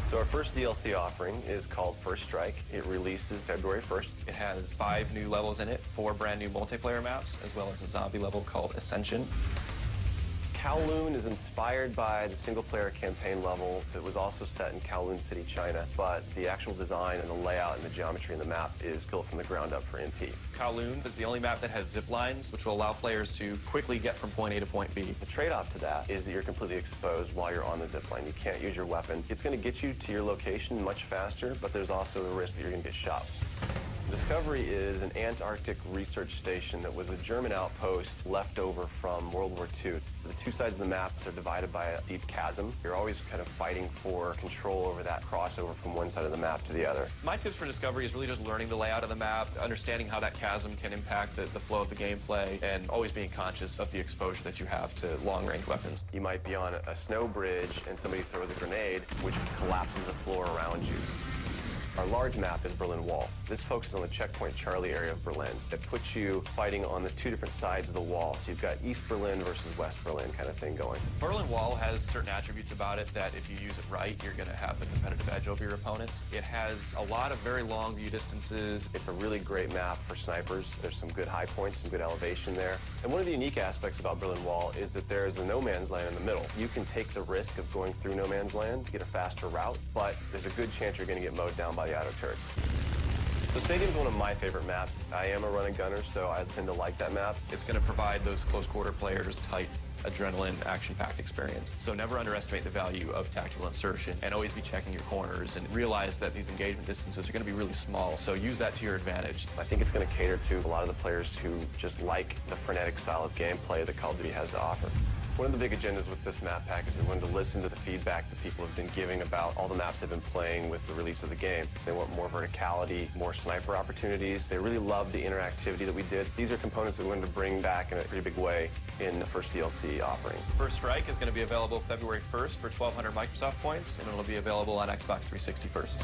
So our first DLC offering is called First Strike. It releases February 1st. It has 5 new levels in it, 4 brand new multiplayer maps, as well as a zombie level called Ascension. Kowloon is inspired by the single-player campaign level that was also set in Kowloon City, China, but the actual design and the layout and the geometry in the map is built from the ground up for MP. Kowloon is the only map that has zip lines, which will allow players to quickly get from point A to point B. The trade-off to that is that you're completely exposed while you're on the zip line. You can't use your weapon. It's going to get you to your location much faster, but there's also the risk that you're going to get shot. Discovery is an Antarctic research station that was a German outpost left over from World War II. The two sides of the map are divided by a deep chasm. You're always kind of fighting for control over that crossover from one side of the map to the other. My tips for Discovery is really just learning the layout of the map, understanding how that chasm can impact the flow of the gameplay, and always being conscious of the exposure that you have to long-range weapons. You might be on a snow bridge and somebody throws a grenade, which collapses the floor around you. Our large map is Berlin Wall. This focuses on the checkpoint Charlie area of Berlin. It puts you fighting on the two different sides of the wall. So you've got East Berlin versus West Berlin kind of thing going. Berlin Wall has certain attributes about it that if you use it right, you're going to have the competitive edge over your opponents. It has a lot of very long view distances. It's a really great map for snipers. There's some good high points, some good elevation there. And one of the unique aspects about Berlin Wall is that there's the no man's land in the middle. You can take the risk of going through no man's land to get a faster route, but there's a good chance you're going to get mowed down by the auto turrets. The stadium's one of my favorite maps. I am a run and gunner, so I tend to like that map. It's going to provide those close quarter players tight adrenaline, action-packed experience. So never underestimate the value of tactical insertion, and always be checking your corners and realize that these engagement distances are going to be really small, so use that to your advantage. I think it's going to cater to a lot of the players who just like the frenetic style of gameplay that Call of Duty has to offer. One of the big agendas with this map pack is we wanted to listen to the feedback that people have been giving about all the maps they've been playing with the release of the game. They want more verticality, more sniper opportunities. They really love the interactivity that we did. These are components that we wanted to bring back in a pretty big way in the first DLC offering. First Strike is going to be available February 1st for 1,200 Microsoft points, and it'll be available on Xbox 360 first.